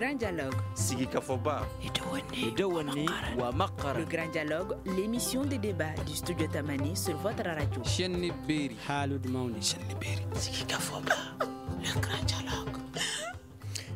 grand dialogue. Sigi Kafoba. Le grand dialogue, l'émission de débat du studio Tamani sur votre radio. Sigi Kafoba. Le grand dialogue.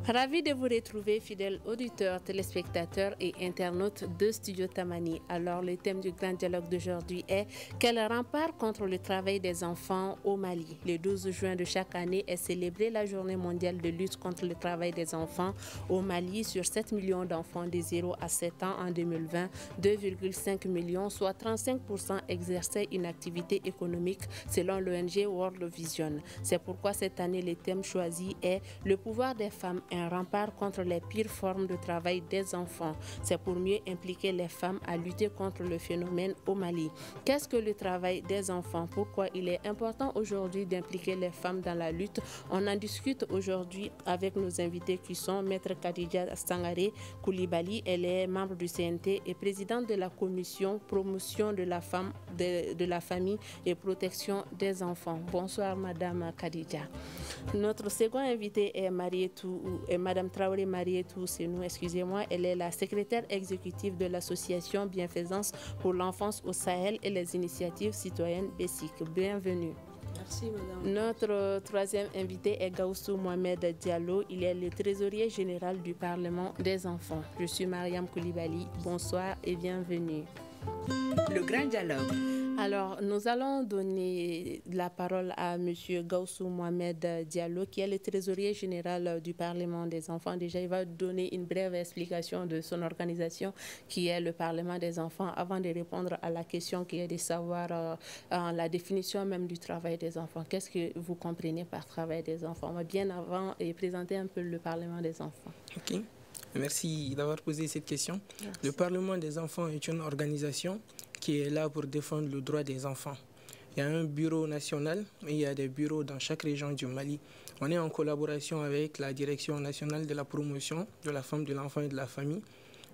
Ravi de vous retrouver, fidèles auditeurs, téléspectateurs et internautes de Studio Tamani. Alors, le thème du grand dialogue d'aujourd'hui est « Quel rempart contre le travail des enfants au Mali ?» Le 12 juin de chaque année est célébrée la journée mondiale de lutte contre le travail des enfants au Mali. Sur 7 millions d'enfants de 0 à 7 ans en 2020, 2,5 millions, soit 35%, exerçaient une activité économique selon l'ONG World Vision. C'est pourquoi cette année, le thème choisi est « Le pouvoir des femmes ». Un rempart contre les pires formes de travail des enfants. C'est pour mieux impliquer les femmes à lutter contre le phénomène au Mali. Qu'est-ce que le travail des enfants? Pourquoi il est important aujourd'hui d'impliquer les femmes dans la lutte? On en discute aujourd'hui avec nos invités qui sont Maître Khadija Sangaré Koulibaly. Elle est membre du CNT et présidente de la commission promotion de la femme, de la famille et protection des enfants. Bonsoir Madame Khadija. Notre second invité est Madame Traoré Marietou Senou, excusez-moi. Elle est la secrétaire exécutive de l'association Bienfaisance pour l'enfance au Sahel et les initiatives citoyennes BESIC. Bienvenue. Merci, madame. Notre troisième invité est Gaussou Mohamed Diallo. Il est le trésorier général du Parlement des enfants. Je suis Mariam Koulibaly. Bonsoir et bienvenue. Le grand dialogue. Alors, nous allons donner la parole à M. Gaussou Mohamed Diallo, qui est le trésorier général du Parlement des enfants. Déjà, il va donner une brève explication de son organisation, qui est le Parlement des enfants, avant de répondre à la question qui est de savoir la définition même du travail des enfants. Qu'est-ce que vous comprenez par travail des enfants? On va bien avant et présenter un peu le Parlement des enfants. Ok. Merci d'avoir posé cette question. Merci. Le Parlement des enfants est une organisation qui est là pour défendre le droit des enfants. Il y a un bureau national et il y a des bureaux dans chaque région du Mali. On est en collaboration avec la Direction nationale de la promotion de la femme, de l'enfant et de la famille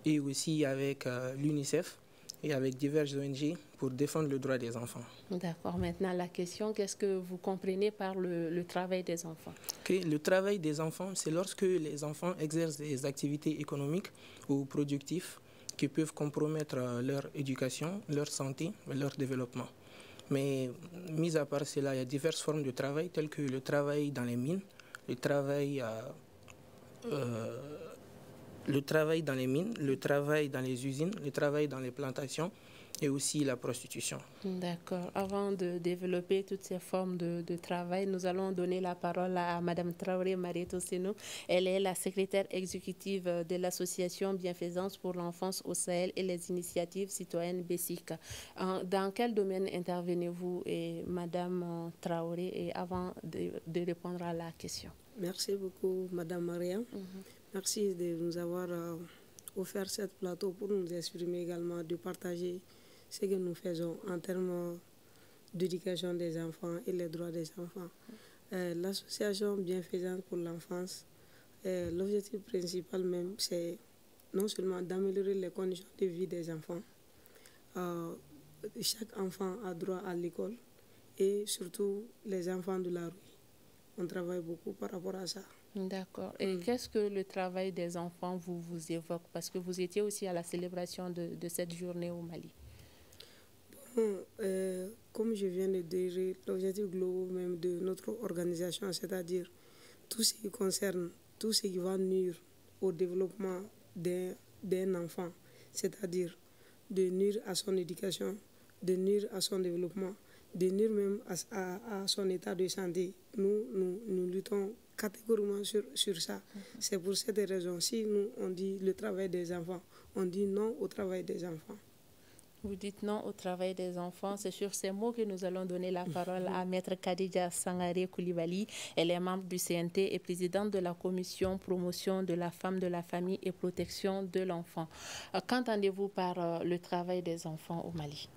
et aussi avec l'UNICEF et avec diverses ONG pour défendre le droit des enfants. D'accord. Maintenant, la question, qu'est-ce que vous comprenez par le travail des enfants? Okay. Le travail des enfants, c'est lorsque les enfants exercent des activités économiques ou productives qui peuvent compromettre leur éducation, leur santé et leur développement. Mais mis à part cela, il y a diverses formes de travail telles que le travail dans les mines, le travail dans les usines, le travail dans les plantations et aussi la prostitution. D'accord. Avant de développer toutes ces formes de travail, nous allons donner la parole à Mme Traoré Marietou Senou. Elle est la secrétaire exécutive de l'association Bienfaisance pour l'enfance au Sahel et les initiatives citoyennes BESIC. Dans quel domaine intervenez-vous, Mme Traoré, et avant de répondre à la question? Merci beaucoup, Mme Mariam. Merci de nous avoir offert cette plateau pour nous exprimer également, de partager ce que nous faisons en termes d'éducation des enfants et les droits des enfants. L'association Bienfaisance pour l'enfance, l'objectif principal même, c'est non seulement d'améliorer les conditions de vie des enfants. Chaque enfant a droit à l'école et surtout les enfants de la rue. On travaille beaucoup par rapport à ça. D'accord. Et qu'est-ce que le travail des enfants vous évoque? Parce que vous étiez aussi à la célébration de cette journée au Mali. Bon, comme je viens de dire, l'objectif global même de notre organisation, c'est-à-dire tout ce qui concerne, tout ce qui va nuire au développement d'un enfant, c'est-à-dire de nuire à son éducation, de nuire à son développement, de nuire même à son état de santé. Nous luttons catégoriquement sur ça. C'est pour cette raison, si nous, on dit le travail des enfants, on dit non au travail des enfants. Vous dites non au travail des enfants. C'est sur ces mots que nous allons donner la parole à Maître Khadija Sangaré Koulibaly. Elle est membre du CNT et présidente de la commission promotion de la femme, de la famille et protection de l'enfant. Qu'entendez-vous par le travail des enfants au Mali?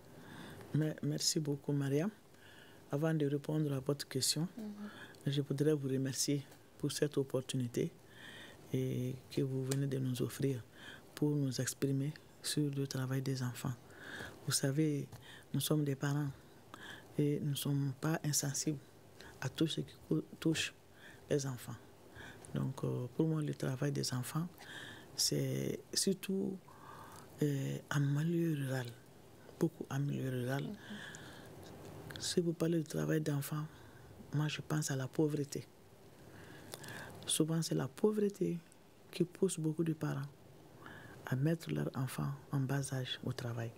Merci beaucoup, Maria. Avant de répondre à votre question, je voudrais vous remercier pour cette opportunité que vous venez de nous offrir pour nous exprimer sur le travail des enfants. Vous savez, nous sommes des parents et nous ne sommes pas insensibles à tout ce qui touche les enfants. Donc, pour moi, le travail des enfants, c'est surtout en milieu rural, beaucoup en milieu rural. Si vous parlez du travail d'enfants, moi, je pense à la pauvreté. Souvent, c'est la pauvreté qui pousse beaucoup de parents à mettre leurs enfants en bas âge au travail.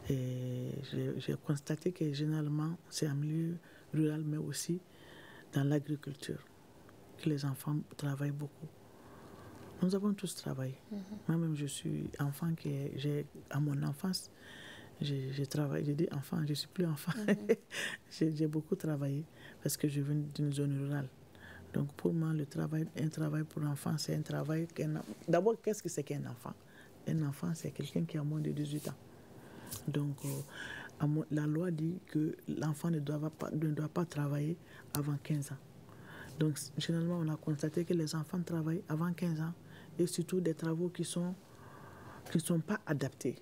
Et j'ai constaté que généralement, c'est en milieu rural, mais aussi dans l'agriculture, que les enfants travaillent beaucoup. Nous avons tous travaillé. Moi-même, je suis enfant, à mon enfance, j'ai travaillé. J'ai dit enfant, je ne suis plus enfant. J'ai beaucoup travaillé parce que je viens d'une zone rurale. Donc pour moi, un travail pour l'enfant, c'est un travail... D'abord, qu'est-ce que c'est qu'un enfant? Un enfant, c'est quelqu'un qui a moins de 18 ans. Donc la loi dit que l'enfant ne doit pas travailler avant 15 ans. Donc généralement, on a constaté que les enfants travaillent avant 15 ans et surtout des travaux qui sont pas adaptés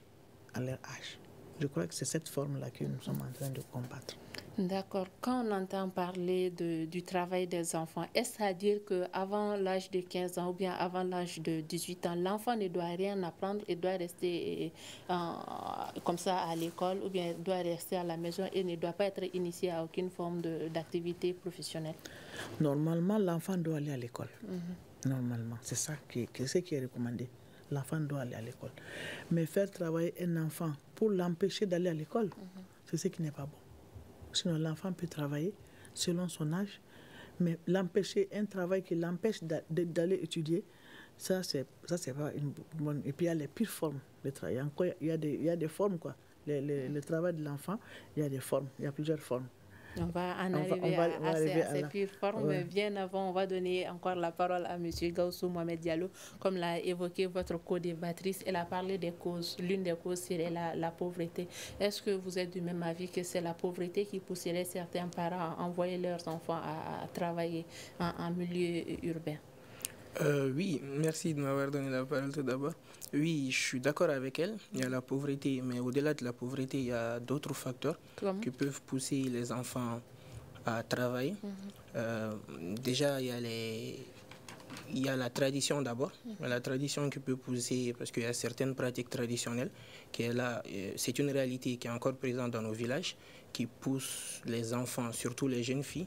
à leur âge. Je crois que c'est cette forme-là que nous sommes en train de combattre. D'accord. Quand on entend parler du travail des enfants, est-ce à dire qu'avant l'âge de 15 ans ou bien avant l'âge de 18 ans, l'enfant ne doit rien apprendre et doit rester comme ça à l'école ou bien doit rester à la maison et ne doit pas être initié à aucune forme d'activité professionnelle? Normalement, l'enfant doit aller à l'école. Normalement, c'est ça qui est recommandé. L'enfant doit aller à l'école. Mais faire travailler un enfant pour l'empêcher d'aller à l'école, c'est ce qui n'est pas bon. Sinon, l'enfant peut travailler selon son âge, mais l'empêcher, un travail qui l'empêche d'aller étudier, ça, c'est pas une bonne... Et puis, il y a les pires formes de travail. Il y a des formes, quoi. Le travail de l'enfant, il y a des formes, il y a plusieurs formes. On va arriver à ces pires formes. Ouais. Bien avant, on va donner encore la parole à M. Gaussou Mohamed Diallo. Comme l'a évoqué votre co-débattrice, elle a parlé des causes. L'une des causes serait la pauvreté. Est-ce que vous êtes du même avis que c'est la pauvreté qui pousserait certains parents à envoyer leurs enfants à travailler en milieu urbain? Oui, merci de m'avoir donné la parole tout d'abord. Oui, je suis d'accord avec elle. Il y a la pauvreté, mais au-delà de la pauvreté, il y a d'autres facteurs qui peuvent pousser les enfants à travailler. Déjà, il y a la tradition d'abord. La tradition qui peut pousser, parce qu'il y a certaines pratiques traditionnelles qui est là. C'est une réalité qui est encore présente dans nos villages, qui pousse les enfants, surtout les jeunes filles,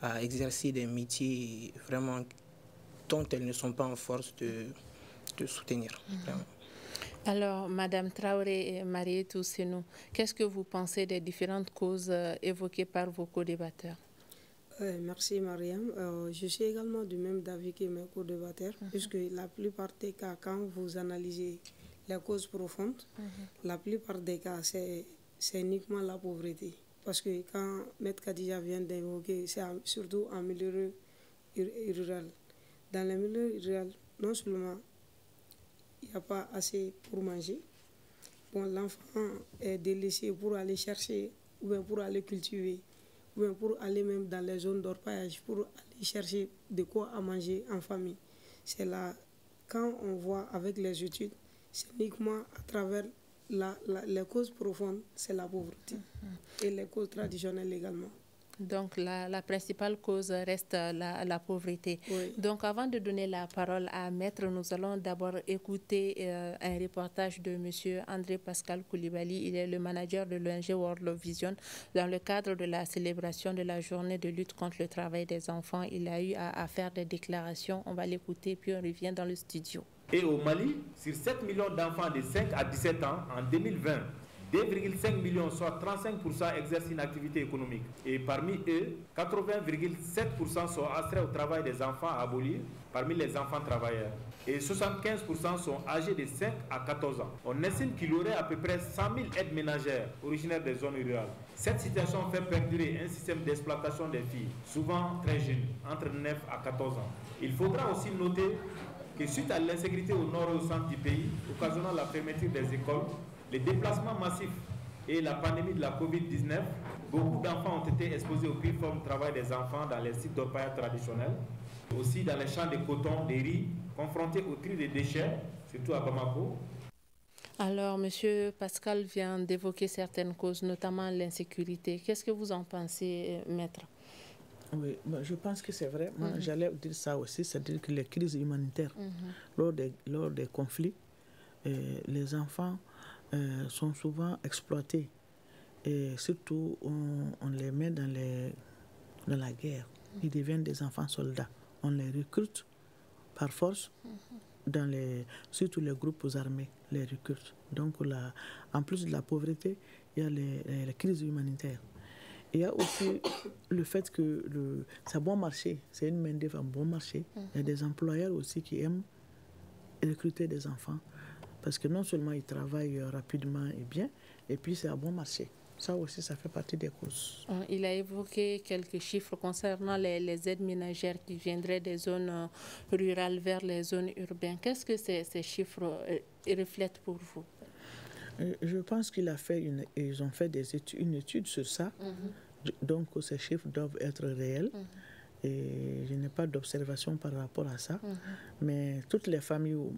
à exercer des métiers vraiment dont elles ne sont pas en force de soutenir. Alors, Madame Traoré et Marietou Senou, qu'est-ce que vous pensez des différentes causes évoquées par vos co-débatteurs? Merci Mariam. Je suis également du même avis que mes co-débatteurs, puisque la plupart des cas, quand vous analysez les causes profondes, la plupart des cas, c'est uniquement la pauvreté. Parce que quand Maître Khadija vient d'évoquer, c'est surtout en milieu rural. Dans le milieu rural, non seulement il n'y a pas assez pour manger, bon, l'enfant est délaissé pour aller chercher, ou bien pour aller cultiver, ou bien pour aller même dans les zones d'orpaillage, pour aller chercher de quoi à manger en famille. C'est là, quand on voit avec les études, c'est uniquement à travers les causes profondes, c'est la pauvreté, et les causes traditionnelles également. Donc, la principale cause reste la pauvreté. Oui. Donc, avant de donner la parole à Maître, nous allons d'abord écouter un reportage de M. André Pascal Koulibaly. Il est le manager de l'ONG World Vision. Dans le cadre de la célébration de la journée de lutte contre le travail des enfants, il a eu à faire des déclarations. On va l'écouter, puis on revient dans le studio. Et au Mali, sur 7 millions d'enfants de 5 à 17 ans en 2020, 2,5 millions, soit 35%, exercent une activité économique. Et parmi eux, 80,7% sont astreints au travail des enfants à abolir parmi les enfants travailleurs. Et 75% sont âgés de 5 à 14 ans. On estime qu'il y aurait à peu près 100 000 aides ménagères originaires des zones rurales. Cette situation fait perdurer un système d'exploitation des filles, souvent très jeunes, entre 9 à 14 ans. Il faudra aussi noter que suite à l'insécurité au nord et au centre du pays, occasionnant la fermeture des écoles, les déplacements massifs et la pandémie de la Covid-19, beaucoup d'enfants ont été exposés aux pires formes de travail des enfants dans les sites d'orpaillage traditionnels, aussi dans les champs de coton, de riz, confrontés au tri des déchets, surtout à Bamako. Alors, M. Pascal vient d'évoquer certaines causes, notamment l'insécurité. Qu'est-ce que vous en pensez, Maître? Oui, je pense que c'est vrai. Moi, j'allais dire ça aussi, c'est-à-dire que les crises humanitaires, lors des conflits, les enfants sont souvent exploités. Et surtout, on les met dans la guerre. Ils deviennent des enfants soldats. On les recrute par force, surtout les groupes armés les recrutent. Donc, en plus de la pauvreté, il y a les crises humanitaires. Il y a aussi le fait que ça a bon marché, c'est une main-d'œuvre à bon marché. Il y a des employeurs aussi qui aiment recruter des enfants parce que non seulement ils travaillent rapidement et bien, et puis c'est à bon marché. Ça aussi, ça fait partie des causes. Il a évoqué quelques chiffres concernant les aides ménagères qui viendraient des zones rurales vers les zones urbaines. Qu'est-ce que ces chiffres reflètent pour vous? Je pense qu'ils ont fait une étude sur ça. Donc, ces chiffres doivent être réels. Et je n'ai pas d'observation par rapport à ça. Mais toutes les familles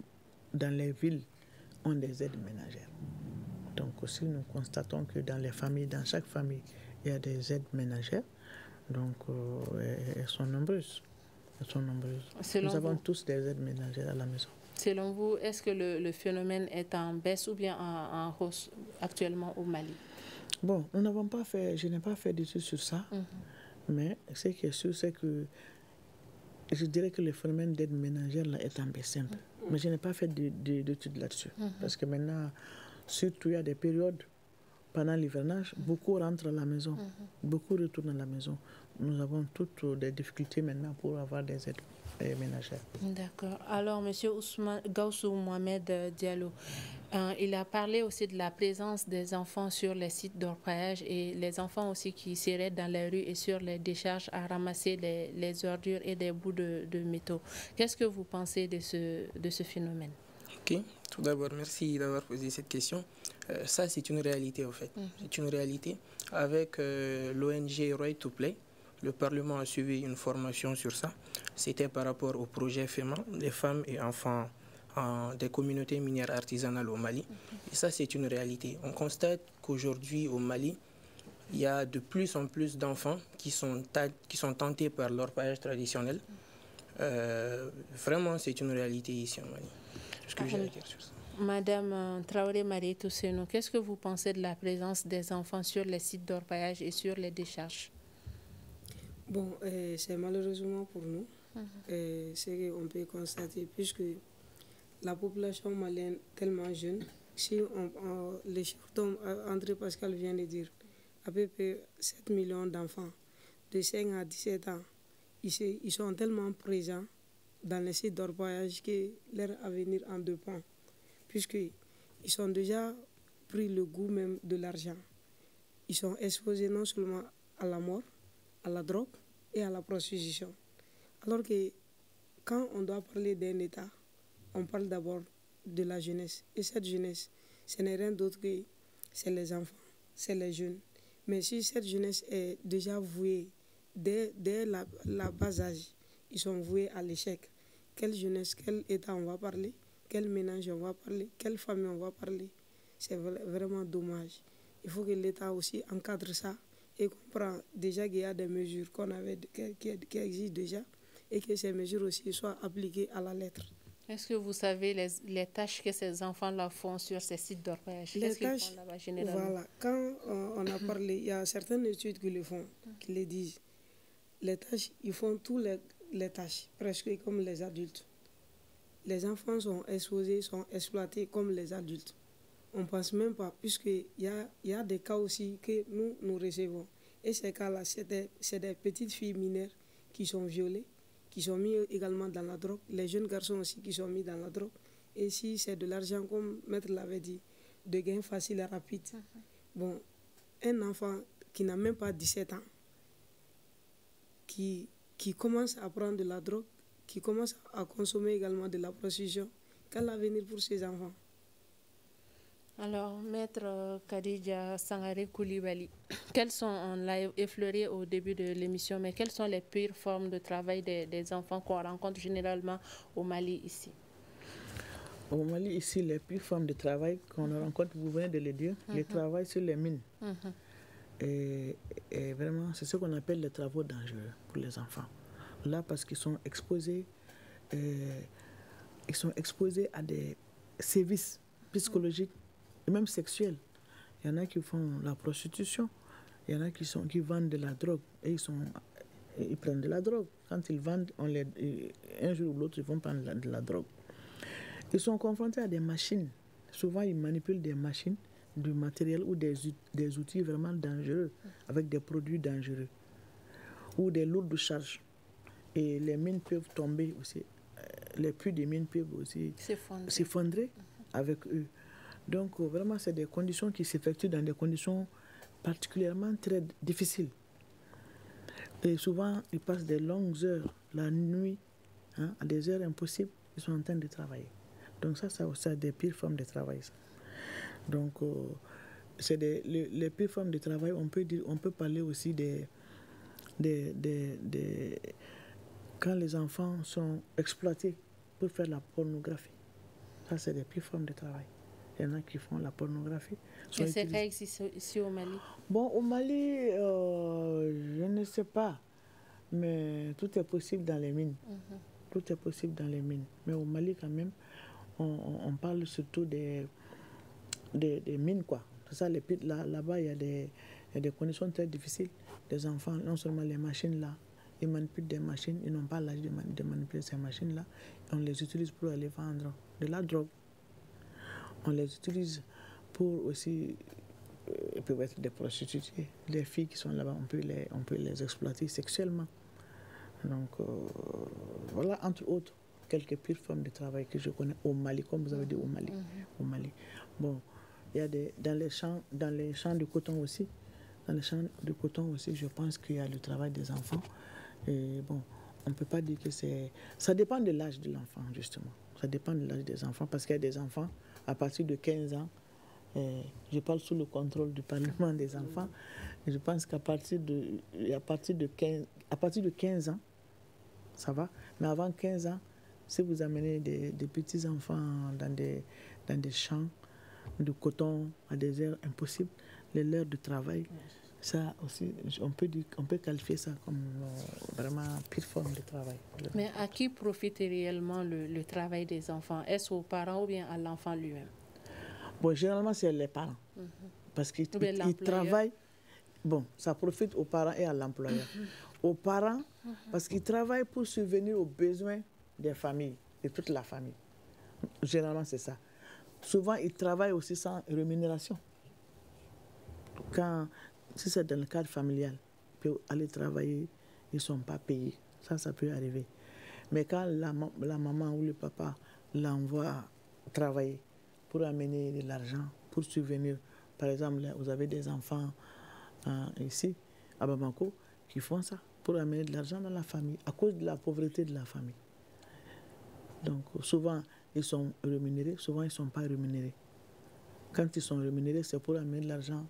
dans les villes ont des aides ménagères. Donc aussi, nous constatons que dans chaque famille, il y a des aides ménagères. Donc, elles sont nombreuses. Nous avons tous des aides ménagères à la maison. Selon vous, est-ce que le phénomène est en baisse ou bien en hausse actuellement au Mali? Bon, je n'ai pas fait d'études sur ça, mais ce qui est sûr, c'est que je dirais que le phénomène d'aide ménagère là, est en baisse un peu. Mais je n'ai pas fait d'études là-dessus. Parce que maintenant, surtout il y a des périodes pendant l'hivernage, beaucoup rentrent à la maison, beaucoup retournent à la maison. Nous avons toutes des difficultés maintenant pour avoir des aides ménagères. D'accord. Alors, M. Gaussou Mohamed Diallo, il a parlé aussi de la présence des enfants sur les sites d'orpaillage et les enfants aussi qui seraient dans les rues et sur les décharges à ramasser les ordures et des bouts de métaux. Qu'est-ce que vous pensez de ce phénomène? Ok, tout d'abord, merci d'avoir posé cette question. Ça, c'est une réalité, en fait. C'est une réalité. Avec l'ONG Right to Play, le Parlement a suivi une formation sur ça. C'était par rapport au projet FEMA, des femmes et enfants des communautés minières artisanales au Mali. Et ça, c'est une réalité. On constate qu'aujourd'hui, au Mali, il y a de plus en plus d'enfants qui sont tentés par l'orpaillage traditionnel. Vraiment, c'est une réalité ici au Mali. Ce que j'ai à dire sur ça. Madame Traoré Marie Tousseno, qu'est-ce que vous pensez de la présence des enfants sur les sites d'orpaillage et sur les décharges? Bon, c'est malheureusement pour nous. C'est qu'on peut constater, puisque la population malienne est tellement jeune, si les chiffres dont André Pascal vient de dire, à peu près 7 millions d'enfants de 5 à 17 ans, ils sont tellement présents dans les sites d'orpaillage que leur avenir en dépend, puisqu'ils ont déjà pris le goût même de l'argent. Ils sont exposés non seulement à la mort, à la drogue et à la prostitution. Alors que quand on doit parler d'un État, on parle d'abord de la jeunesse. Et cette jeunesse, ce n'est rien d'autre que c'est les enfants, c'est les jeunes. Mais si cette jeunesse est déjà vouée dès la bas âge, ils sont voués à l'échec. Quelle jeunesse, quel État on va parler, quel ménage on va parler, quelle famille on va parler. C'est vraiment dommage. Il faut que l'État aussi encadre ça et comprend déjà qu'il y a des mesures qui existent déjà et que ces mesures aussi soient appliquées à la lettre. Est-ce que vous savez les tâches que ces enfants-là font sur ces sites d'orpaillage? Les tâches, voilà. Quand on a parlé, il y a certaines études qui le font, qui le disent. Les tâches, ils font toutes les tâches, presque comme les adultes. Les enfants sont exposés, sont exploités comme les adultes. On ne pense même pas, puisqu'il y a des cas aussi que nous recevons. Et ces cas-là, c'est des petites filles mineures qui sont violées, qui sont mises également dans la drogue. Les jeunes garçons aussi qui sont mis dans la drogue. Et si c'est de l'argent, comme Maître l'avait dit, de gains faciles et rapides. Bon, un enfant qui n'a même pas 17 ans, qui commence à prendre de la drogue, qui commence à consommer également de la prostitution, quel avenir pour ces enfants? Alors, Maître Khadija Sangaré Koulibaly, on l'a effleuré au début de l'émission, mais quelles sont les pires formes de travail des enfants qu'on rencontre généralement au Mali ici? Au Mali ici, les pires formes de travail qu'on rencontre, vous venez de le dire, le travail sur les mines. vraiment, c'est ce qu'on appelle les travaux dangereux pour les enfants. Là, parce qu'ils sont exposés, à des sévices psychologiques et même sexuels. Il y en a qui font la prostitution, il y en a qui vendent de la drogue et ils prennent de la drogue. Quand ils vendent, un jour ou l'autre, ils vont prendre de la drogue. Ils sont confrontés à des machines. Souvent, ils manipulent des machines, du matériel ou des outils vraiment dangereux, avec des produits dangereux, ou des lourdes charges. Et les mines peuvent tomber aussi. Les puits des mines peuvent aussi s'effondrer avec eux. Donc, vraiment, c'est des conditions qui s'effectuent dans des conditions particulièrement très difficiles. Et souvent, ils passent des longues heures, la nuit, à des heures impossibles, ils sont en train de travailler. Donc c'est des pires formes de travail. Ça. Donc, c'est les pires formes de travail. On peut parler aussi quand les enfants sont exploités pour faire la pornographie. Ça, c'est des pires formes de travail. Il y en a qui font la pornographie. Et c'est cas ici au Mali? Bon, au Mali, je ne sais pas. Mais tout est possible dans les mines. Tout est possible dans les mines. Mais au Mali, quand même, on parle surtout des mines, quoi. C'est ça, là-bas, il y a des conditions très difficiles. Les enfants, non seulement les machines là, ils manipulent des machines, ils n'ont pas l'âge de manipuler ces machines-là. On les utilise pour aller vendre de la drogue. On les utilise pour aussi, ils peuvent être des prostituées. Les filles qui sont là-bas, on peut les exploiter sexuellement. Donc, voilà, entre autres, quelques pires formes de travail que je connais au Mali, comme vous avez dit au Mali. Au Mali. Bon, il y a dans les champs de coton aussi. Dans les champs de coton aussi, je pense qu'il y a le travail des enfants. Et bon, on ne peut pas dire que c'est... Ça dépend de l'âge de l'enfant, justement. Ça dépend de l'âge des enfants, parce qu'il y a des enfants, à partir de 15 ans, je parle sous le contrôle du Parlement des enfants, et je pense qu'à partir de 15 ans, ça va. Mais avant 15 ans, si vous amenez des petits-enfants dans des champs de coton à des heures impossibles, les heures de travail, ça aussi, on peut qualifier ça comme vraiment pire forme de travail. Mais à qui profite réellement le travail des enfants? Est-ce aux parents ou bien à l'enfant lui-même? Bon, généralement, c'est les parents. Parce qu'ils travaillent. Bon, ça profite aux parents et à l'employeur. Aux parents, parce qu'ils travaillent pour subvenir aux besoins des familles, de toute la famille. Généralement, c'est ça. Souvent, ils travaillent aussi sans rémunération. Si c'est dans le cadre familial, ils peuvent aller travailler, ils ne sont pas payés. Ça peut arriver. Mais quand la maman ou le papa l'envoie travailler pour amener de l'argent, pour subvenir, par exemple, vous avez des enfants ici, à Bamako, qui font ça, pour amener de l'argent dans la famille, à cause de la pauvreté de la famille. Donc, souvent, ils sont rémunérés, souvent, ils ne sont pas rémunérés. Quand ils sont rémunérés, c'est pour amener de l'argent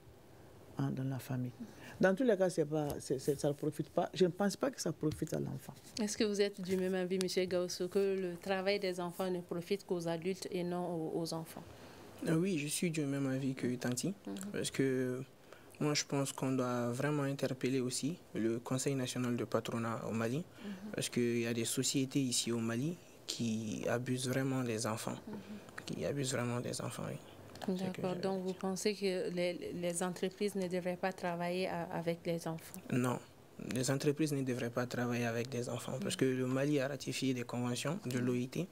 dans la famille. Dans tous les cas, ça ne profite pas. Je ne pense pas que ça profite à l'enfant. Est-ce que vous êtes du même avis, M. Gausso, que le travail des enfants ne profite qu'aux adultes et non aux enfants? Oui, je suis du même avis que Tanti, parce que moi, je pense qu'on doit vraiment interpeller aussi le Conseil national de patronat au Mali, parce qu'il y a des sociétés ici au Mali qui abusent vraiment des enfants. Oui. D'accord, donc vous pensez que les entreprises ne devraient pas travailler avec les enfants? Non, les entreprises ne devraient pas travailler avec des enfants, parce que le Mali a ratifié des conventions de l'OIT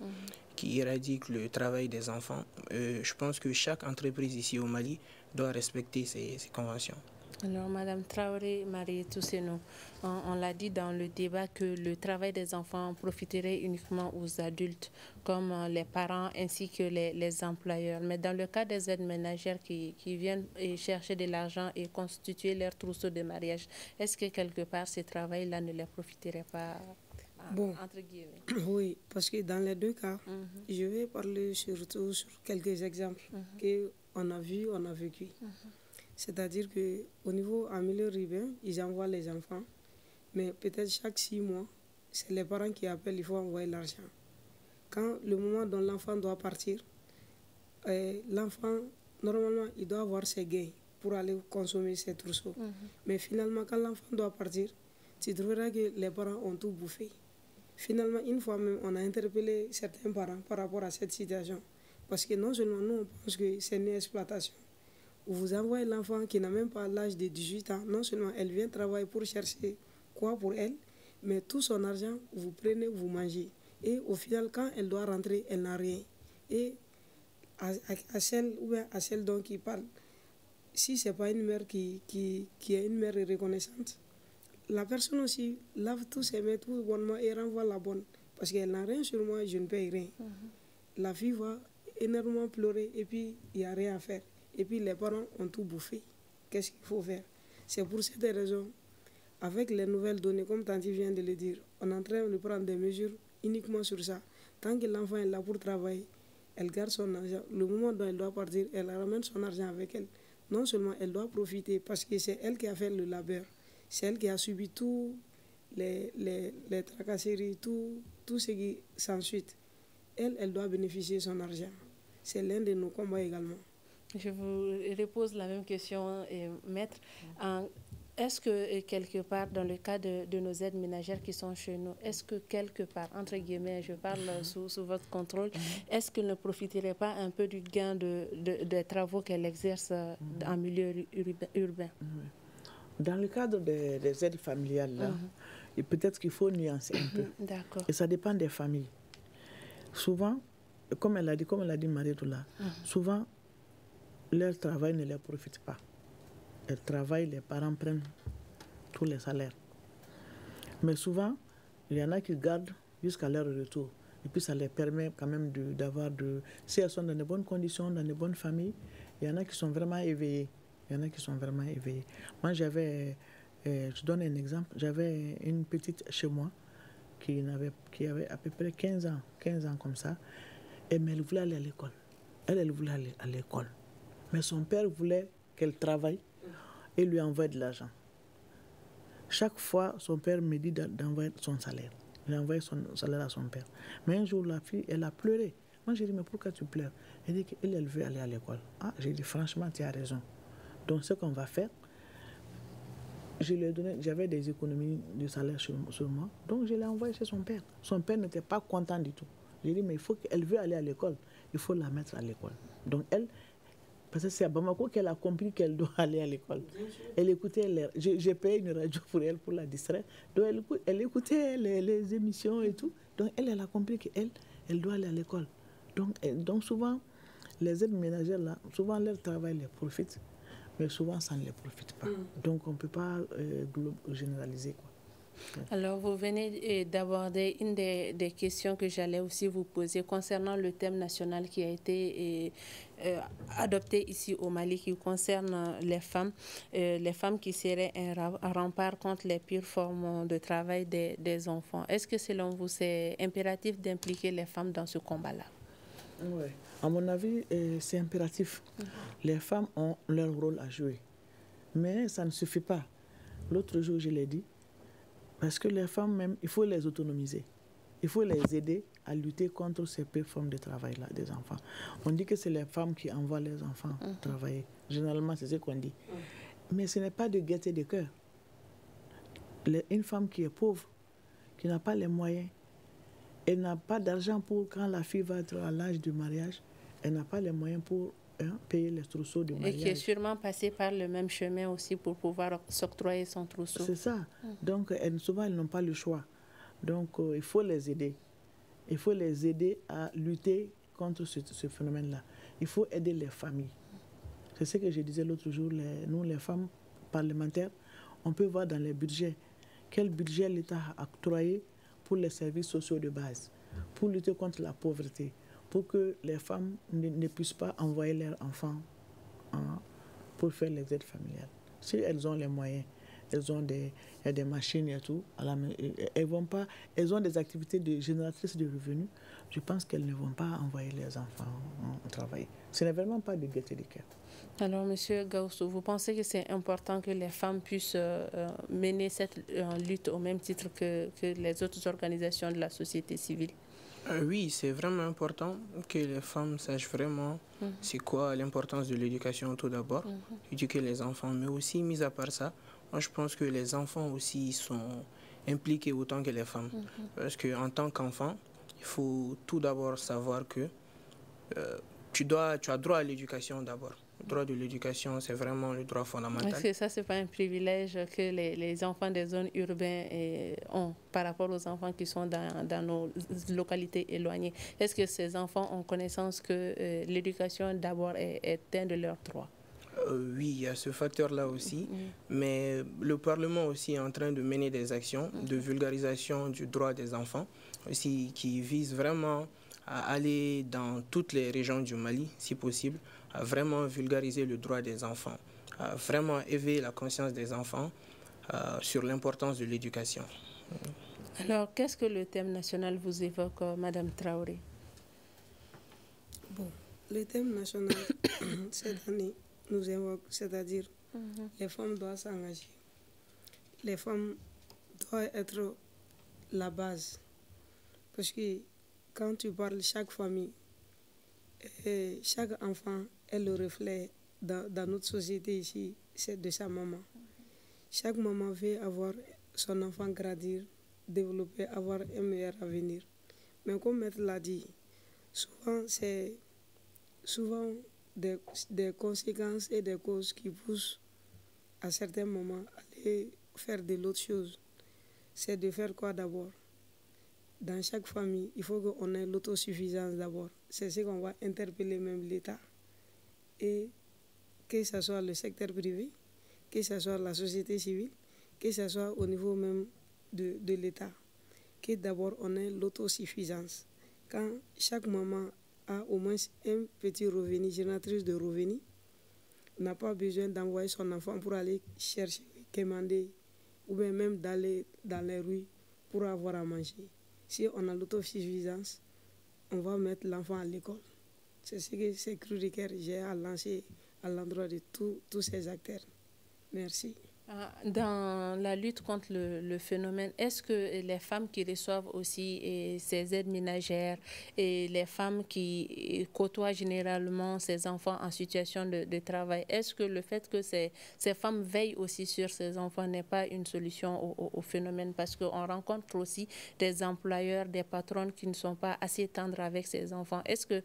qui éradiquent le travail des enfants. Je pense que chaque entreprise ici au Mali doit respecter ces conventions. Alors, Madame Traoré, Marie Toussenou, on l'a dit dans le débat que le travail des enfants profiterait uniquement aux adultes, comme les parents ainsi que les employeurs. Mais dans le cas des aides ménagères qui viennent chercher de l'argent et constituer leur trousseau de mariage, est-ce que quelque part ce travail-là ne leur profiterait pas, entre guillemets? Oui, parce que dans les deux cas, je vais parler surtout sur quelques exemples qu'on a vus, on a vécu. C'est-à-dire qu'au niveau en milieu urbain, ils envoient les enfants, mais peut-être chaque 6 mois, c'est les parents qui appellent, il faut envoyer l'argent. Quand le moment dont l'enfant doit partir, l'enfant, normalement, il doit avoir ses gains pour aller consommer ces trousseaux. Mais finalement, quand l'enfant doit partir, tu trouveras que les parents ont tout bouffé. Finalement, une fois même, on a interpellé certains parents par rapport à cette situation. Parce que non seulement nous, on pense que c'est une exploitation. Vous envoyez l'enfant qui n'a même pas l'âge de 18 ans, non seulement elle vient travailler pour chercher quoi pour elle, mais tout son argent, vous prenez, vous mangez. Et au final, quand elle doit rentrer, elle n'a rien. Et à celle donc qui parle, si ce n'est pas une mère qui est une mère reconnaissante, la personne aussi lave tous ses mains tout bonnement et renvoie la bonne. Parce qu'elle n'a rien sur moi, je ne paye rien. La fille va énormément pleurer et puis il n'y a rien à faire. Et puis les parents ont tout bouffé. Qu'est-ce qu'il faut faire? C'est pour cette raison, avec les nouvelles données, comme Tanti vient de le dire, on est en train de prendre des mesures uniquement sur ça. Tant que l'enfant est là pour travailler, elle garde son argent. Le moment dont elle doit partir, elle ramène son argent avec elle. Non seulement elle doit profiter parce que c'est elle qui a fait le labeur, c'est elle qui a subi tous les tracasseries, tout ce qui s'ensuit. Elle doit bénéficier de son argent. C'est l'un de nos combats également. Je vous repose la même question, maître. Est-ce que quelque part, dans le cas de nos aides ménagères qui sont chez nous, est-ce que quelque part, entre guillemets, je parle sous votre contrôle, est-ce qu'elle ne profiterait pas un peu du gain des travaux qu'elle exerce en milieu urbain? Dans le cadre des aides familiales, là, et peut-être qu'il faut nuancer un peu. D'accord. Et ça dépend des familles. Souvent, comme elle a dit Marie-Toula, souvent, leur travail ne leur profite pas. Elles travaillent, les parents prennent tous les salaires. Mais souvent, il y en a qui gardent jusqu'à leur retour. Et puis ça les permet quand même d'avoir si elles sont dans de bonnes conditions, dans de bonnes familles, il y en a qui sont vraiment éveillés. Moi, je donne un exemple, j'avais une petite chez moi qui avait à peu près 15 ans comme ça, mais elle voulait aller à l'école. Elle voulait aller à l'école. Mais son père voulait qu'elle travaille et lui envoie de l'argent. Chaque fois, son père me dit d'envoyer son salaire. Il a envoyé son salaire à son père. Mais un jour, la fille, elle a pleuré. Moi, j'ai dit, mais pourquoi tu pleures? Elle dit qu'elle veut aller à l'école. Ah, j'ai dit, franchement, tu as raison. Donc, ce qu'on va faire, je lui ai donné, j'avais des économies de salaire sur moi. Donc, je l'ai envoyé chez son père. Son père n'était pas content du tout. J'ai dit, mais il faut qu'elle veut aller à l'école. Il faut la mettre à l'école. Donc, parce que c'est à Bamako qu'elle a compris qu'elle doit aller à l'école. Elle écoutait, j'ai payé une radio pour elle pour la distraire. Donc elle écoutait les émissions et tout. Donc elle a compris qu'elle doit aller à l'école. Donc souvent, les aides ménagères, là, souvent leur travail les profite, mais souvent ça ne les profite pas. Donc on ne peut pas généraliser, quoi. Alors, vous venez d'aborder une des questions que j'allais aussi vous poser concernant le thème national qui a été adopté ici au Mali, qui concerne les femmes qui seraient un rempart contre les pires formes de travail des enfants. Est-ce que selon vous, c'est impératif d'impliquer les femmes dans ce combat-là? Oui, à mon avis, c'est impératif. Les femmes ont leur rôle à jouer. Mais ça ne suffit pas. L'autre jour, je l'ai dit, parce que les femmes même, il faut les autonomiser. Il faut les aider à lutter contre ces pires formes de travail-là des enfants. On dit que c'est les femmes qui envoient les enfants travailler. Généralement, c'est ce qu'on dit. Mais ce n'est pas de gaieté de cœur. Une femme qui est pauvre, qui n'a pas les moyens, elle n'a pas d'argent pour quand la fille va être à l'âge du mariage, elle n'a pas les moyens pour payer les trousseaux de mariage. Et qui est sûrement passée par le même chemin aussi pour pouvoir s'octroyer son trousseau. C'est ça. Donc, souvent, elles n'ont pas le choix. Donc, il faut les aider. Il faut les aider à lutter contre ce phénomène-là. Il faut aider les familles. C'est ce que je disais l'autre jour. Nous, les femmes parlementaires, on peut voir dans les budgets quel budget l'État a octroyé pour les services sociaux de base, pour lutter contre la pauvreté, pour que les femmes ne puissent pas envoyer leurs enfants pour faire les aides familiales. Si elles ont les moyens, elles ont des machines et tout, elles ont des activités génératrices de revenus, je pense qu'elles ne vont pas envoyer les enfants travailler. Ce n'est vraiment pas de gaieté de cœur. Alors, M. Gausso, vous pensez que c'est important que les femmes puissent mener cette lutte au même titre que les autres organisations de la société civile? Oui, c'est vraiment important que les femmes sachent vraiment c'est quoi l'importance de l'éducation tout d'abord, éduquer les enfants, mais aussi, mis à part ça, moi je pense que les enfants aussi sont impliqués autant que les femmes. Parce qu'en tant qu'enfant, il faut tout d'abord savoir que tu as droit à l'éducation d'abord. Le droit de l'éducation, c'est vraiment le droit fondamental. Est-ce que ça, c'est pas un privilège que les enfants des zones urbaines ont par rapport aux enfants qui sont dans nos localités éloignées? Est-ce que ces enfants ont connaissance que l'éducation d'abord est un de leurs droits? Oui, il y a ce facteur-là aussi, mais le Parlement aussi est en train de mener des actions de vulgarisation du droit des enfants, aussi qui visent vraiment à aller dans toutes les régions du Mali, si possible, à vraiment vulgariser le droit des enfants, à vraiment éveiller la conscience des enfants sur l'importance de l'éducation. Alors, qu'est-ce que le thème national vous évoque, Madame Traoré? Bon, le thème national cette année nous évoque, c'est-à-dire les femmes doivent s'engager. Les femmes doivent être la base. Parce que quand tu parles chaque famille, chaque enfant est le reflet dans notre société ici, c'est de sa maman. Chaque maman veut avoir son enfant grandir, développer, avoir un meilleur avenir. Mais comme Maître l'a dit, souvent c'est des conséquences et des causes qui poussent à certains moments à aller faire de l'autre chose. C'est de faire quoi d'abord? Dans chaque famille, il faut qu'on ait l'autosuffisance d'abord. C'est ce qu'on va interpeller même l'État. Et que ce soit le secteur privé, que ce soit la société civile, que ce soit au niveau même de l'État. Que d'abord on ait l'autosuffisance. Quand chaque maman a au moins un petit revenu, génératrice de revenus, n'a pas besoin d'envoyer son enfant pour aller chercher, commander, ou bien même d'aller dans les rues pour avoir à manger. Si on a l'autosuffisance, on va mettre l'enfant à l'école. C'est ce que c'est cru que j'ai à lancer à l'endroit de tous ces acteurs. Merci. Dans la lutte contre le phénomène, est-ce que les femmes qui reçoivent aussi ces aides ménagères et les femmes qui côtoient généralement ces enfants en situation de travail, est-ce que le fait que ces femmes veillent aussi sur ces enfants n'est pas une solution au phénomène? Parce qu'on rencontre aussi des employeurs, des patrons qui ne sont pas assez tendres avec ces enfants. Est-ce que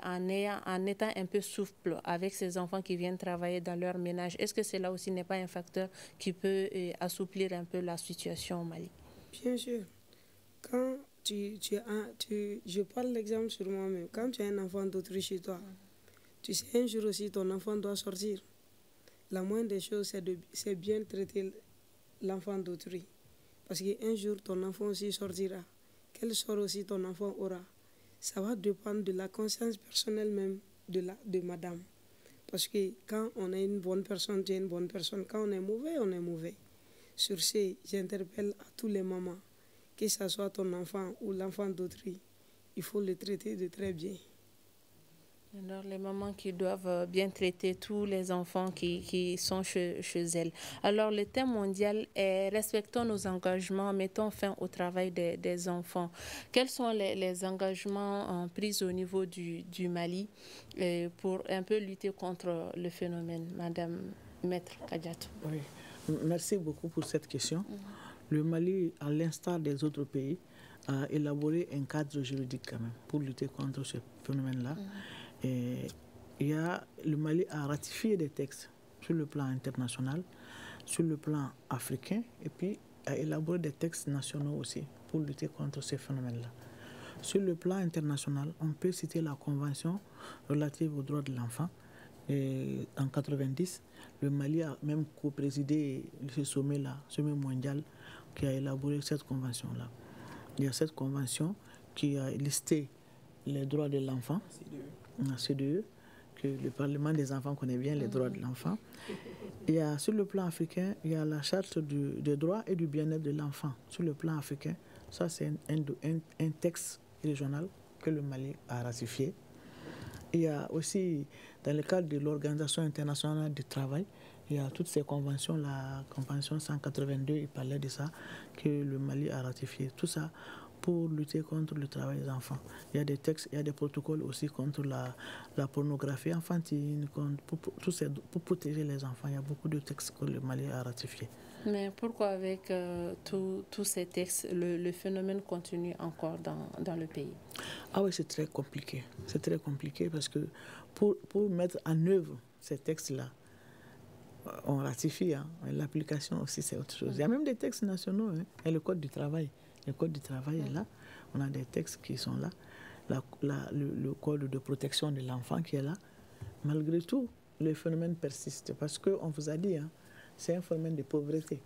en étant un peu souple avec ces enfants qui viennent travailler dans leur ménage, est-ce que cela aussi n'est pas un facteur qui peut assouplir un peu la situation au Mali? Bien sûr. Quand je parle l'exemple sur moi-même. Quand tu as un enfant d'autrui chez toi, tu sais un jour aussi ton enfant doit sortir. La moindre des choses, c'est bien traiter l'enfant d'autrui. Parce qu'un jour, ton enfant aussi sortira. Quel sort aussi ton enfant aura? Ça va dépendre de la conscience personnelle même de madame. Parce que quand on est une bonne personne, tu es une bonne personne. Quand on est mauvais, on est mauvais. Sur ce, j'interpelle à tous les mamans, que ce soit ton enfant ou l'enfant d'autrui, il faut le traiter de très bien. Alors, les mamans qui doivent bien traiter tous les enfants qui sont chez elles. Alors, le thème mondial est « Respectons nos engagements, mettons fin au travail des enfants ». Quels sont les engagements pris au niveau du Mali pour un peu lutter contre le phénomène, Madame Maître Kadiatou? Oui, merci beaucoup pour cette question. Le Mali, à l'instar des autres pays, a élaboré un cadre juridique quand même pour lutter contre ce phénomène-là. Et le Mali a ratifié des textes sur le plan international, sur le plan africain, et puis a élaboré des textes nationaux aussi pour lutter contre ces phénomènes-là. Sur le plan international, on peut citer la Convention relative aux droits de l'enfant. Et en 1990, le Mali a même co-présidé ce sommet-là, sommet mondial, qui a élaboré cette convention-là. Il y a cette convention qui a listé les droits de l'enfant, la CDE, que le Parlement des enfants connaît bien, les droits de l'enfant. Sur le plan africain, il y a la charte des droits et du bien-être de l'enfant. Sur le plan africain, ça c'est un texte régional que le Mali a ratifié. Il y a aussi, dans le cadre de l'Organisation internationale du travail, il y a toutes ces conventions, la convention 182, il parlait de ça, que le Mali a ratifié. Tout ça pour lutter contre le travail des enfants. Il y a des textes, il y a des protocoles aussi contre la pornographie infantile, pour protéger les enfants. Il y a beaucoup de textes que le Mali a ratifiés. Mais pourquoi avec tous ces textes, le phénomène continue encore dans le pays? Ah oui, c'est très compliqué. C'est très compliqué parce que pour mettre en œuvre ces textes-là, on ratifie. Hein. L'application aussi, c'est autre chose. Il y a même des textes nationaux. Hein. Et le Code du travail. Le Code du travail est là. On a des textes qui sont là. Le Code de protection de l'enfant qui est là. Malgré tout, le phénomène persiste. Parce qu'on vous a dit, hein, c'est un phénomène de pauvreté.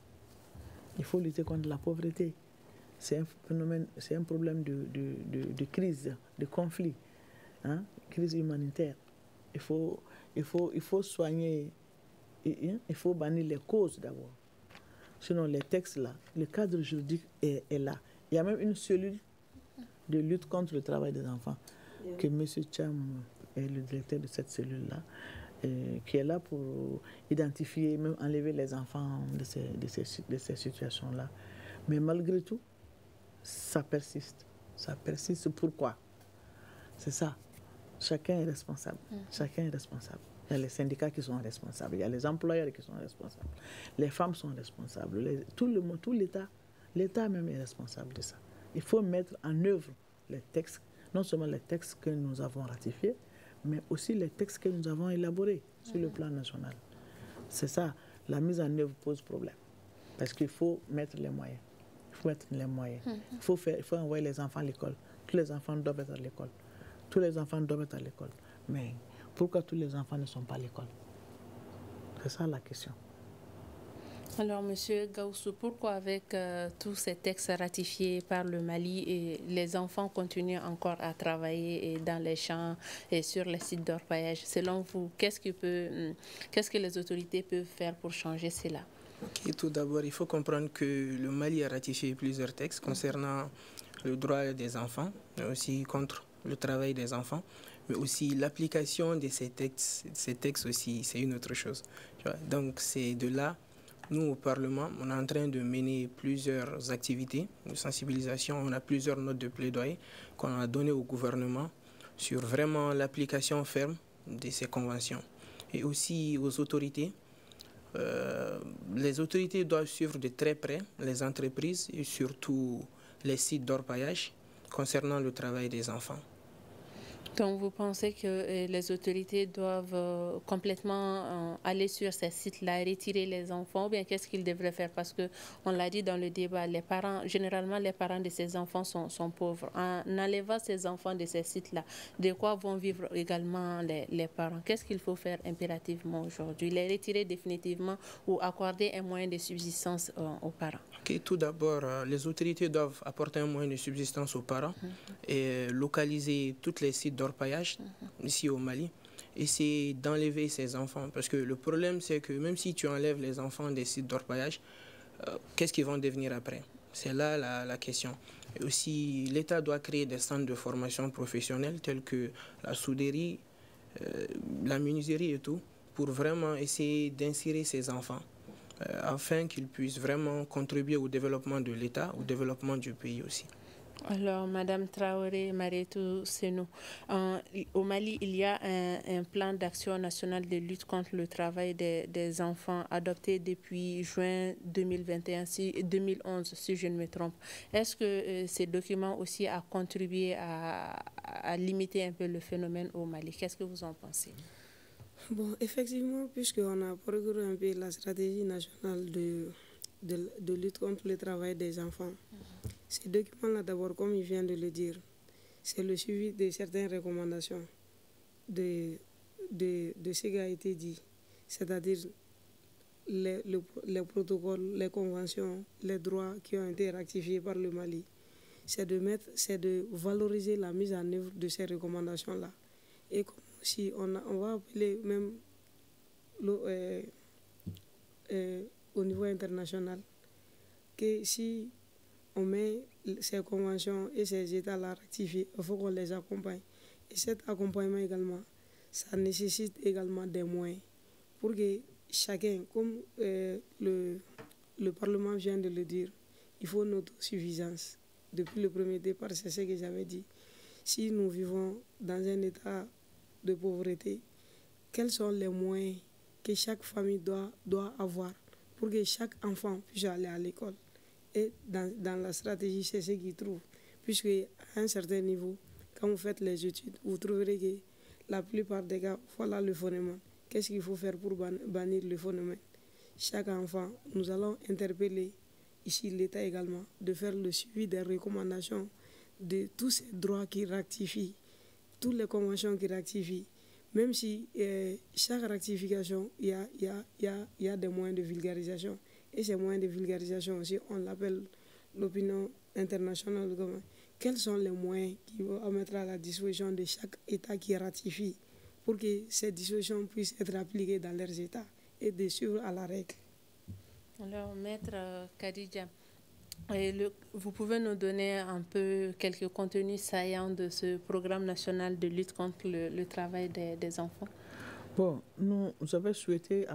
Il faut lutter contre la pauvreté. C'est un phénomène, c'est un problème de crise, de conflit, hein, crise humanitaire. Il faut soigner, il faut bannir les causes d'abord. Sinon, les textes là, le cadre juridique est là. Il y a même une cellule de lutte contre le travail des enfants, que M. Cham est le directeur de cette cellule-là, qui est là pour identifier, même enlever les enfants de ces situations-là. Mais malgré tout, ça persiste. Ça persiste. Pourquoi? C'est ça. Chacun est responsable. Chacun est responsable. Il y a les syndicats qui sont responsables. Il y a les employeurs qui sont responsables. Les femmes sont responsables. Tout le monde, tout l'État, l'État même est responsable de ça. Il faut mettre en œuvre les textes, non seulement les textes que nous avons ratifiés, mais aussi les textes que nous avons élaborés sur le plan national. C'est ça. La mise en œuvre pose problème. Parce qu'il faut mettre les moyens. Il faut mettre les moyens. Il faut envoyer les enfants à l'école. Tous les enfants doivent être à l'école. Tous les enfants doivent être à l'école. Mais pourquoi tous les enfants ne sont pas à l'école? C'est ça la question. Alors, M. Gaussou, pourquoi avec tous ces textes ratifiés par le Mali, et les enfants continuent encore à travailler dans les champs et sur les sites d'orpaillage? Selon vous, qu'est-ce que les autorités peuvent faire pour changer cela? Okay, tout d'abord, il faut comprendre que le Mali a ratifié plusieurs textes concernant le droit des enfants, mais aussi contre le travail des enfants, mais aussi l'application de ces textes aussi, c'est une autre chose. Donc c'est de là, nous au Parlement, on est en train de mener plusieurs activités de sensibilisation, on a plusieurs notes de plaidoyer qu'on a données au gouvernement sur vraiment l'application ferme de ces conventions. Et aussi aux autorités. Les autorités doivent suivre de très près les entreprises et surtout les sites d'orpaillage concernant le travail des enfants. Donc vous pensez que les autorités doivent complètement aller sur ces sites-là, retirer les enfants, ou bien qu'est-ce qu'ils devraient faire? Parce qu'on l'a dit dans le débat, généralement les parents de ces enfants sont pauvres. En enlevant ces enfants de ces sites-là, de quoi vont vivre également les parents? Qu'est-ce qu'il faut faire impérativement aujourd'hui? Les retirer définitivement ou accorder un moyen de subsistance aux parents? Okay, tout d'abord, les autorités doivent apporter un moyen de subsistance aux parents et localiser tous les sites d'orpaillage ici au Mali. Essayer d'enlever ces enfants. Parce que le problème, c'est que même si tu enlèves les enfants des sites d'orpaillage, qu'est-ce qu'ils vont devenir après? C'est là la question. Et aussi, l'État doit créer des centres de formation professionnelle tels que la soudérie, la menuiserie et tout, pour vraiment essayer d'insérer ces enfants afin qu'ils puissent vraiment contribuer au développement de l'État, au développement du pays aussi. Alors, Madame Traoré Marietou Senou, au Mali, il y a un plan d'action national de lutte contre le travail des enfants adopté depuis juin 2011, si je ne me trompe. Est-ce que ces documents aussi a contribué à limiter un peu le phénomène au Mali? Qu'est-ce que vous en pensez? Bon, effectivement, puisqu'on a parcouru un peu la stratégie nationale de lutte contre le travail des enfants, ces documents-là, d'abord, comme il vient de le dire, c'est le suivi de certaines recommandations de ce qui a été dit, c'est-à-dire les protocoles, les conventions, les droits qui ont été ratifiés par le Mali. C'est de valoriser la mise en œuvre de ces recommandations-là. Et comme aussi, on va appeler même au niveau international que si on met ces conventions et ces états-là ratifiés, il faut qu'on les accompagne. Et cet accompagnement également, ça nécessite également des moyens pour que chacun, comme le Parlement vient de le dire, il faut une autosuffisance depuis le premier départ, c'est ce que j'avais dit. Si nous vivons dans un état de pauvreté, quels sont les moyens que chaque famille doit avoir pour que chaque enfant puisse aller à l'école? Et dans la stratégie, c'est ce qu'ils trouvent. Puisque à un certain niveau, quand vous faites les études, vous trouverez que la plupart des cas, voilà le phénomène. Qu'est-ce qu'il faut faire pour bannir le phénomène? Chaque enfant, nous allons interpeller ici l'État également de faire le suivi des recommandations de tous ces droits qui rectifient, toutes les conventions qui rectifient. Même si chaque rectification, il y a des moyens de vulgarisation. Et ces moyens de vulgarisation aussi, on l'appelle l'opinion internationale. Quels sont les moyens qui vont mettre à la disposition de chaque État qui ratifie pour que ces dispositions puissent être appliquées dans leurs États et de suivre à la règle? Alors, Maître Khadija, vous pouvez nous donner un peu quelques contenus saillants de ce programme national de lutte contre le travail des enfants? Bon, nous avons souhaité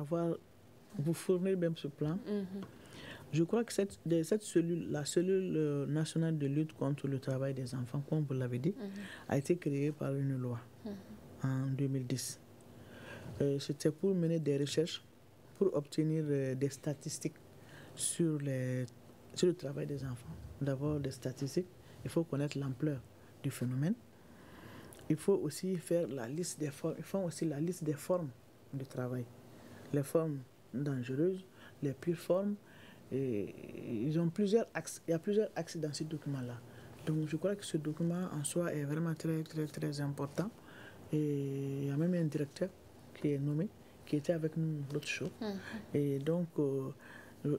vous fournir même ce plan. Je crois que cette cellule, la cellule nationale de lutte contre le travail des enfants, comme vous l'avez dit, a été créée par une loi en 2010. C'était pour mener des recherches, pour obtenir des statistiques sur le travail des enfants. D'abord, des statistiques, il faut connaître l'ampleur du phénomène. Il faut aussi faire la liste des formes. Ils font aussi la liste des formes de travail. Les formes dangereuses, les pires formes. Et ils ont plusieurs axes. Il y a plusieurs axes dans ce document-là. Donc je crois que ce document en soi est vraiment très, très, très important. Et il y a même un directeur qui est nommé, qui était avec nous l'autre jour. Et donc,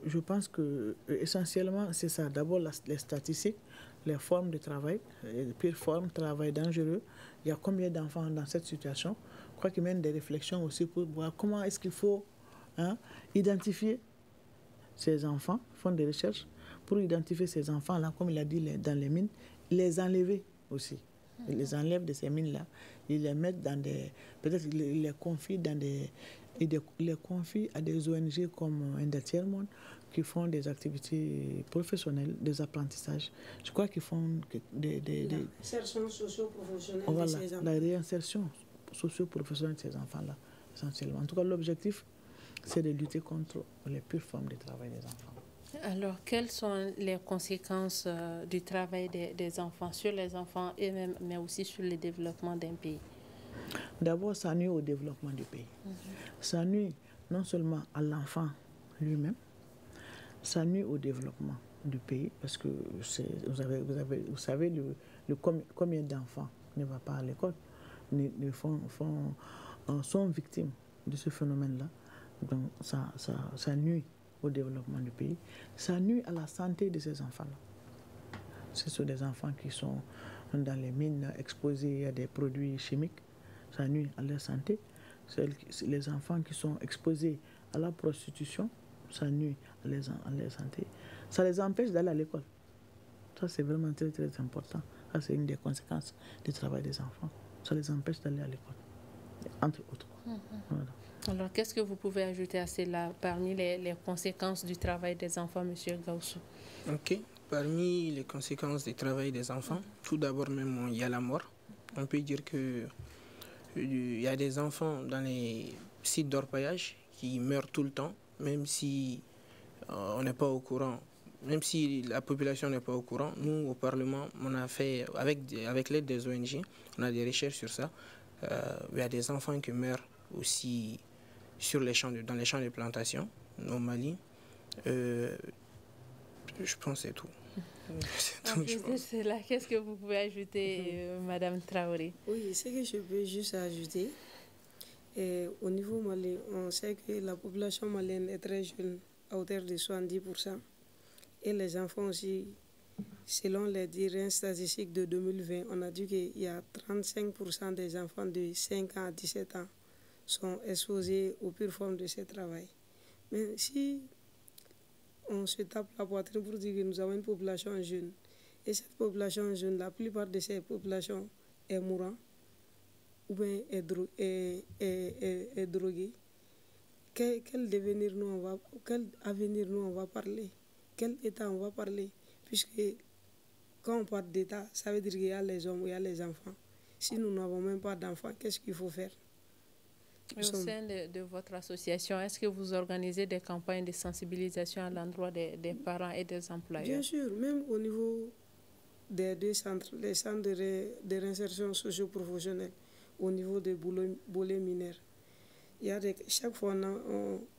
je pense que essentiellement, c'est ça. D'abord, les statistiques, les formes de travail, les pires formes, travail dangereux. Il y a combien d'enfants dans cette situation? Je crois qu'il mène des réflexions aussi pour voir comment est-ce qu'il faut identifier ces enfants, font des recherches pour identifier ces enfants-là, comme il a dit, dans les mines, les enlever aussi. Ils les enlèvent de ces mines-là, ils les mettent dans des... Peut-être ils les confient les confient à des ONG comme Indatier-Monde qui font des activités professionnelles, des apprentissages. Je crois qu'ils font des Réinsertion socio-professionnelle voilà, de ces enfants. La réinsertion socio-professionnelle de ces enfants-là, essentiellement. En tout cas, l'objectif, c'est de lutter contre les pires formes de travail des enfants. Alors, quelles sont les conséquences du travail des enfants sur les enfants eux-mêmes, mais aussi sur le développement d'un pays? D'abord, ça nuit au développement du pays. Ça nuit non seulement à l'enfant lui-même, ça nuit au développement du pays, parce que vous savez combien d'enfants ne vont pas à l'école, sont victimes de ce phénomène-là. Donc, ça nuit au développement du pays. Ça nuit à la santé de ces enfants-là. Ce sont des enfants qui sont dans les mines exposés à des produits chimiques. Ça nuit à leur santé. Les enfants qui sont exposés à la prostitution, ça nuit à leur santé. Ça les empêche d'aller à l'école. Ça, c'est vraiment très, très important. Ça, c'est une des conséquences du travail des enfants. Ça les empêche d'aller à l'école, entre autres. Voilà. Alors, qu'est-ce que vous pouvez ajouter à cela parmi les conséquences du travail des enfants, M. Gaussou? Ok. Parmi les conséquences du travail des enfants, tout d'abord même, il y a la mort. On peut dire qu'il y a des enfants dans les sites d'orpaillage qui meurent tout le temps, même si on n'est pas au courant, même si la population n'est pas au courant. Nous, au Parlement, on a fait, avec l'aide des ONG, on a des recherches sur ça. Il y a des enfants qui meurent aussi dans les champs de plantation au Mali. Je pense que c'est tout. C'est là. Qu'est-ce que vous pouvez ajouter, Madame Traoré? Oui, ce que je peux juste ajouter, au niveau malien, on sait que la population malienne est très jeune, à hauteur de 70%. Et les enfants aussi, selon les dires statistiques de 2020, on a dit qu'il y a 35% des enfants de 5 ans à 17 ans sont exposés aux pires formes de ce travail. Mais si on se tape la poitrine pour dire que nous avons une population jeune, et cette population jeune, la plupart de ces populations est mourante ou bien est droguée, quel avenir nous on va parler? Quel état on va parler? Puisque quand on parle d'État, ça veut dire qu'il y a les hommes, il y a les enfants. Si nous n'avons même pas d'enfants, qu'est-ce qu'il faut faire? Au sein de votre association, est-ce que vous organisez des campagnes de sensibilisation à l'endroit des parents et des employeurs? Bien sûr, même au niveau des deux centres, les centres de réinsertion socio-professionnelle, au niveau des boulets mineurs. Chaque fois,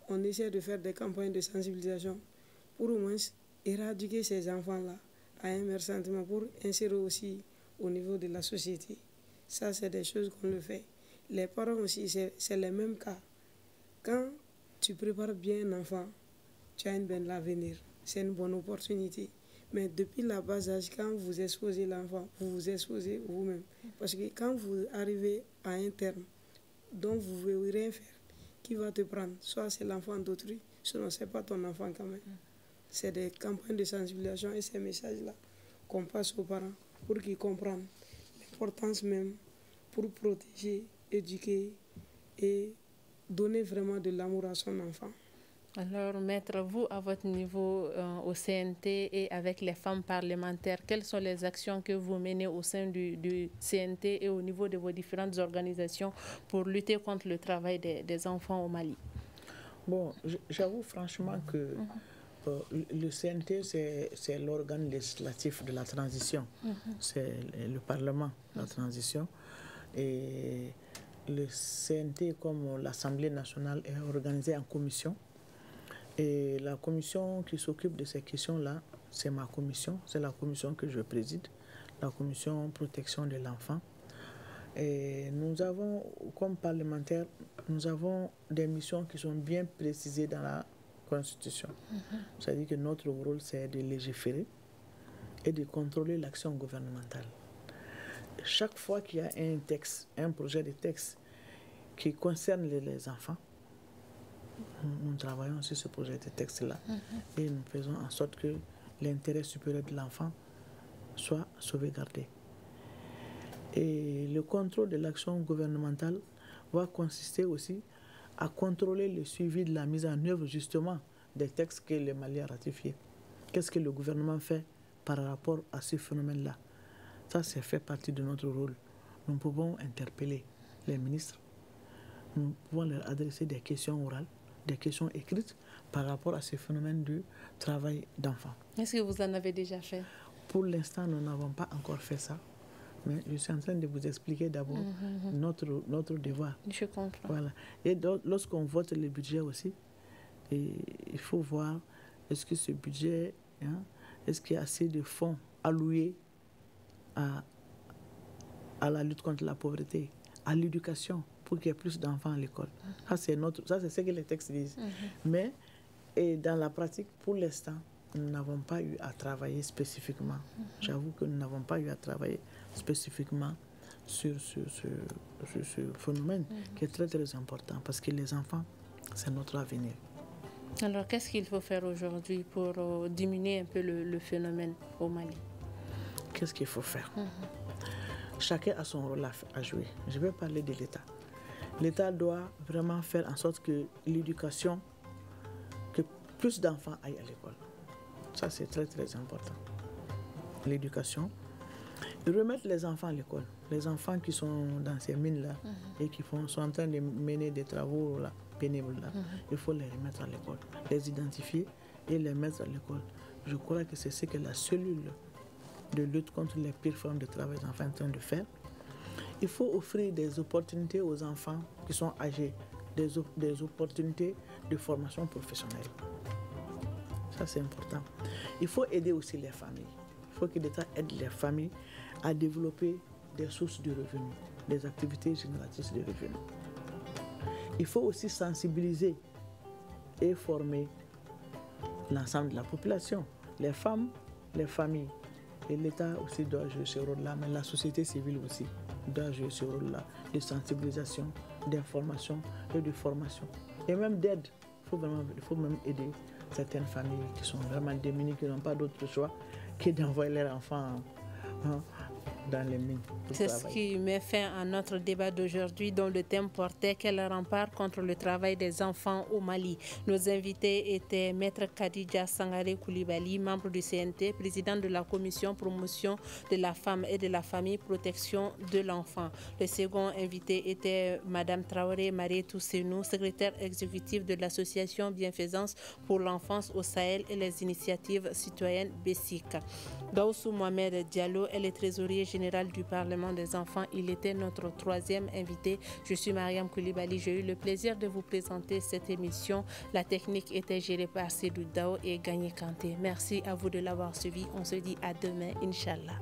on essaie de faire des campagnes de sensibilisation pour au moins éradiquer ces enfants-là à un meilleur sentiment, pour insérer aussi au niveau de la société. Ça, c'est des choses qu'on le fait. Les parents aussi, c'est le même cas. Quand tu prépares bien un enfant, tu as une belle avenir. C'est une bonne opportunité. Mais depuis la bas âge, quand vous exposez l'enfant, vous vous exposez vous-même. Parce que quand vous arrivez à un terme dont vous ne pouvez rien faire, qui va te prendre? Soit c'est l'enfant d'autrui, sinon ce n'est pas ton enfant quand même. C'est des campagnes de sensibilisation et ces messages-là qu'on passe aux parents pour qu'ils comprennent l'importance même pour protéger, éduquer et donner vraiment de l'amour à son enfant. Alors, maître, vous, à votre niveau au CNT et avec les femmes parlementaires, quelles sont les actions que vous menez au sein du CNT et au niveau de vos différentes organisations pour lutter contre le travail des enfants au Mali? Bon, j'avoue franchement que le CNT, c'est l'organe législatif de la transition. C'est le Parlement de la transition. Et le CNT, comme l'Assemblée nationale, est organisé en commission. Et la commission qui s'occupe de ces questions-là, c'est ma commission, c'est la commission que je préside, la commission protection de l'enfant. Et nous avons, comme parlementaires, nous avons des missions qui sont bien précisées dans la Constitution. C'est-à-dire que notre rôle, c'est de légiférer et de contrôler l'action gouvernementale. Chaque fois qu'il y a un texte, un projet de texte qui concerne les enfants, nous travaillons sur ce projet de texte-là et nous faisons en sorte que l'intérêt supérieur de l'enfant soit sauvegardé. Et le contrôle de l'action gouvernementale va consister aussi à contrôler le suivi de la mise en œuvre justement des textes que le Mali a ratifiés. Qu'est-ce que le gouvernement fait par rapport à ce phénomène-là? Ça, c'est fait partie de notre rôle. Nous pouvons interpeller les ministres, nous pouvons leur adresser des questions orales, des questions écrites par rapport à ce phénomène du travail d'enfants. Est-ce que vous en avez déjà fait? Pour l'instant, nous n'avons pas encore fait ça. Mais je suis en train de vous expliquer d'abord notre devoir. Je comprends. Voilà. Et lorsqu'on vote le budget aussi, il faut voir est-ce que ce budget, est-ce qu'il y a assez de fonds alloués à la lutte contre la pauvreté, à l'éducation, pour qu'il y ait plus d'enfants à l'école. Ça, c'est ce que les textes disent. Mais dans la pratique, pour l'instant, nous n'avons pas eu à travailler spécifiquement. J'avoue que nous n'avons pas eu à travailler spécifiquement sur ce phénomène qui est très très important parce que les enfants, c'est notre avenir. Alors, qu'est-ce qu'il faut faire aujourd'hui pour diminuer un peu le phénomène au Mali? Qu'est-ce qu'il faut faire? Chacun a son rôle à jouer. Je vais parler de l'État. L'État doit vraiment faire en sorte que l'éducation, que plus d'enfants aillent à l'école. Ça, c'est très, très important. L'éducation. Et remettre les enfants à l'école. Les enfants qui sont dans ces mines-là et qui sont en train de mener des travaux là, pénibles, là, il faut les remettre à l'école. Les identifier et les mettre à l'école. Je crois que c'est ce que la cellule de lutte contre les pires formes de travail des enfants est en train de faire. Il faut offrir des opportunités aux enfants qui sont âgés, des opportunités de formation professionnelle. Ça, c'est important. Il faut aider aussi les familles. Il faut que l'État aide les familles à développer des sources de revenus, des activités génératrices de revenus. Il faut aussi sensibiliser et former l'ensemble de la population, les femmes, les familles. Et l'État aussi doit jouer ce rôle-là, mais la société civile aussi doit jouer ce rôle-là de sensibilisation, d'information et de formation. Et même d'aide. Il faut même aider certaines familles qui sont vraiment démunies, qui n'ont pas d'autre choix que d'envoyer leurs enfants dans les mines. C'est ce qui met fin à notre débat d'aujourd'hui dont le thème portait quel rempart contre le travail des enfants au Mali. Nos invités étaient Maître Khadija Sangaré Koulibaly, membre du CNT, président de la commission promotion de la femme et de la famille, protection de l'enfant. Le second invité était Madame Traoré Marietou Senou, secrétaire exécutive de l'association Bienfaisance pour l'enfance au Sahel et les initiatives citoyennes BESIC. Gaussou Mohamed Diallo est le trésorier général du Parlement des enfants. Il était notre troisième invité. Je suis Mariam Koulibaly. J'ai eu le plaisir de vous présenter cette émission. La technique était gérée par Sédou Dao et Gagné Kanté. Merci à vous de l'avoir suivi. On se dit à demain, Inch'Allah.